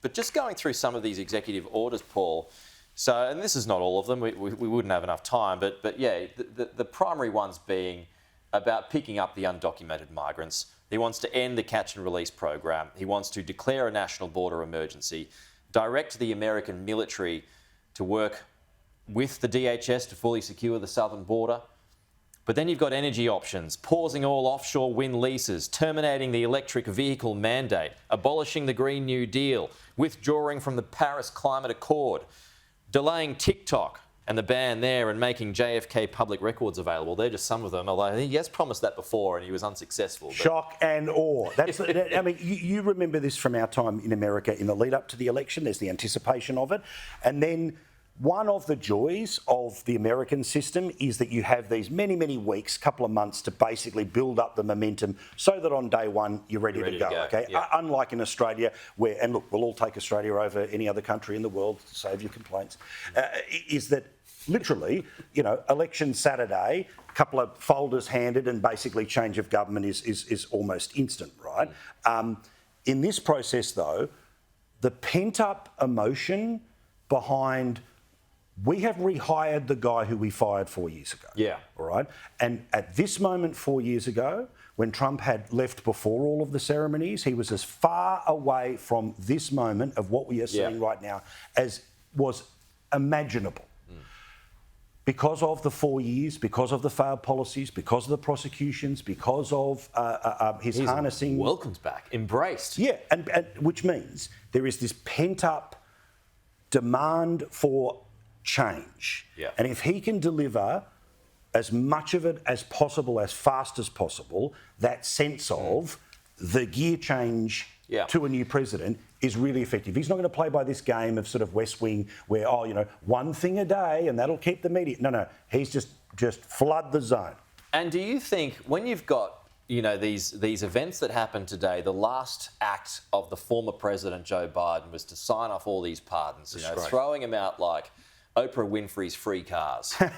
But just going through some of these executive orders, Paul, so, and this is not all of them, we wouldn't have enough time, but yeah, the primary ones being about picking up the undocumented migrants. He wants to end the catch and release program. He wants to declare a national border emergency, direct the American military to work with the DHS to fully secure the southern border. But then you've got energy options, pausing all offshore wind leases, terminating the electric vehicle mandate, abolishing the Green New Deal, withdrawing from the Paris Climate Accord, delaying TikTok and the ban there and making JFK public records available. They're just some of them, although he has promised that before and he was unsuccessful. But... Shock and awe. I mean, you remember this from our time in America in the lead up to the election. There's the anticipation of it. And then one of the joys of the American system is that you have these many, many weeks, couple of months to basically build up the momentum so that on day one you're ready to go. Okay? Yeah. Unlike in Australia, where, and look, we'll all take Australia over any other country in the world, save your complaints, is that literally, election Saturday, a couple of folders handed and basically change of government is almost instant, right? In this process, though, the pent-up emotion behind... We have rehired the guy who we fired 4 years ago. Yeah. All right. And at this moment 4 years ago, when Trump had left before all of the ceremonies, he was as far away from this moment of what we are seeing right now as was imaginable. Because of the 4 years, because of the failed policies, because of the prosecutions, because of his harnessing... Welcomed back, embraced. Yeah, and which means there is this pent-up demand for change. Yeah. And if he can deliver as much of it as possible, as fast as possible, that sense of the gear change to a new president is really effective. He's not going to play by this game of sort of West Wing where, one thing a day and that'll keep the media. No, he's just flood the zone. And do you think when you've got, these events that happened today, the last act of the former president, Joe Biden, was to sign off all these pardons, throwing them out like Oprah Winfrey's free cars. Does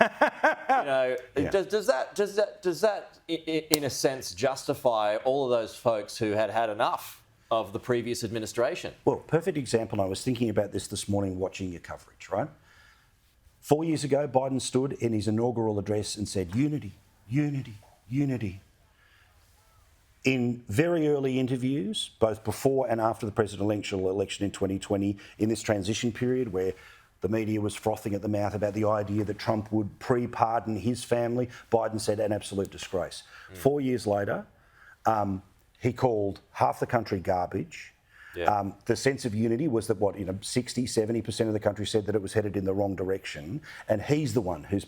that in a sense justify all of those folks who had enough of the previous administration? Well, perfect example. I was thinking about this morning watching your coverage, right? 4 years ago, Biden stood in his inaugural address and said, unity, unity, unity. In very early interviews, both before and after the presidential election in 2020, in this transition period where the media was frothing at the mouth about the idea that Trump would pre-pardon his family, Biden said an absolute disgrace. 4 years later, he called half the country garbage. Yeah. The sense of unity was that 60, 70% of the country said that it was headed in the wrong direction, and he's the one who's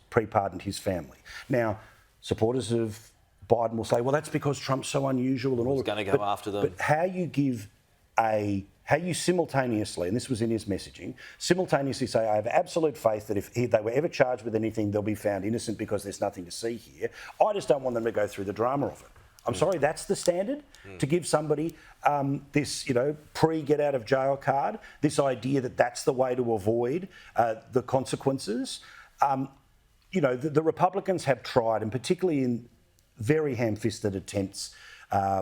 pre-pardoned his family. Now, supporters of Biden will say, well, that's because Trump's so unusual and all. He's going to go after them. But how you simultaneously, and this was in his messaging, simultaneously say, I have absolute faith that if they were ever charged with anything, they'll be found innocent because there's nothing to see here. I just don't want them to go through the drama of it. I'm sorry, that's the standard? To give somebody this, pre-get out of jail card, this idea that that's the way to avoid the consequences. The Republicans have tried, and particularly in very ham-fisted attempts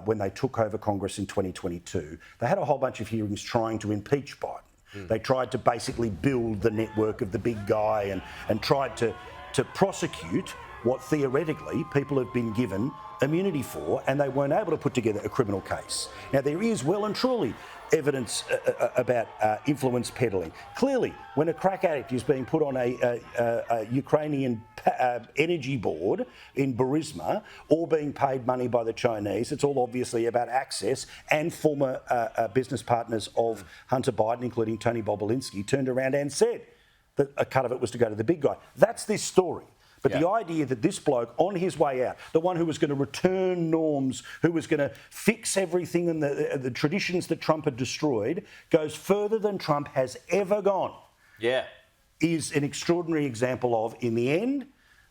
when they took over Congress in 2022, they had a whole bunch of hearings trying to impeach Biden. They tried to basically build the network of the big guy and tried to prosecute what theoretically people have been given immunity for, and they weren't able to put together a criminal case. Now, there is well and truly evidence about influence peddling. Clearly, when a crack addict is being put on a Ukrainian energy board in Burisma or being paid money by the Chinese, it's all obviously about access, and former business partners of Hunter Biden, including Tony Bobulinski, turned around and said that a cut of it was to go to the big guy. That's this story. But the idea that this bloke, on his way out, the one who was going to return norms, who was going to fix everything and the traditions that Trump had destroyed, goes further than Trump has ever gone. Yeah. Is an extraordinary example of, in the end,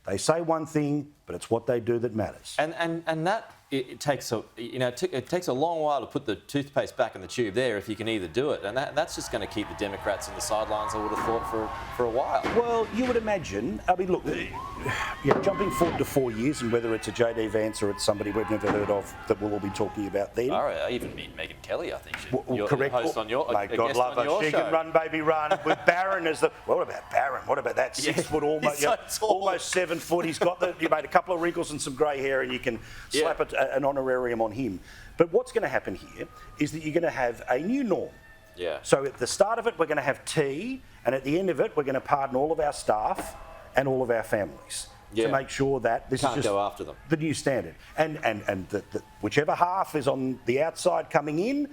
they say one thing, but it's what they do that matters. And that it takes a it takes a long while to put the toothpaste back in the tube there if you can either do it, and that's just going to keep the Democrats in the sidelines. I would have thought for a while. Well, you would imagine. I mean, look, jumping forward to 4 years, and whether it's a JD Vance or it's somebody we've never heard of that we'll all be talking about then. All right, I even meet Megyn Kelly. I think Well, correct. Host on your, Mate, God love her. She can run, baby, run. With Barron as the. Well, what about Barron? What about that 6 foot, almost almost 7 foot? He's got you made a couple of wrinkles and some grey hair, and you can slap an honorarium on him. But what's going to happen here is that you're going to have a new norm. Yeah. So at the start of it, we're going to have tea, and at the end of it, we're going to pardon all of our staff and all of our families to make sure that this is just go after them. The new standard. And whichever half is on the outside coming in,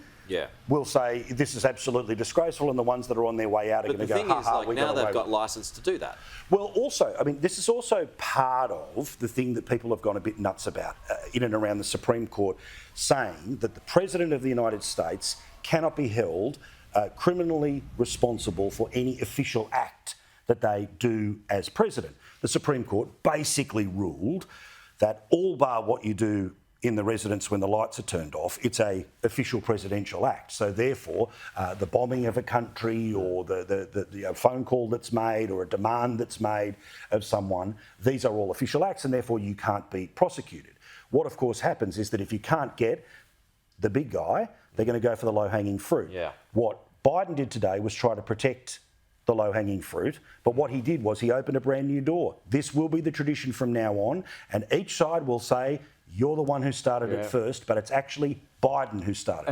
we'll say this is absolutely disgraceful, and the ones that are on their way out are going to go, But the thing is, like, now they've got licence to do that. Well, also, I mean, this is also part of the thing that people have gone a bit nuts about in and around the Supreme Court, saying that the President of the United States cannot be held criminally responsible for any official act that they do as President. The Supreme Court basically ruled that all bar what you do in the residence when the lights are turned off, it's a official presidential act. So therefore, the bombing of a country or the phone call that's made or a demand that's made of someone, these are all official acts, and therefore you can't be prosecuted. What of course happens is that if you can't get the big guy, they're going to go for the low-hanging fruit. Yeah. What Biden did today was try to protect the low-hanging fruit, but what he did was he opened a brand new door. This will be the tradition from now on, and each side will say, you're the one who started it first, but it's actually Biden who started it.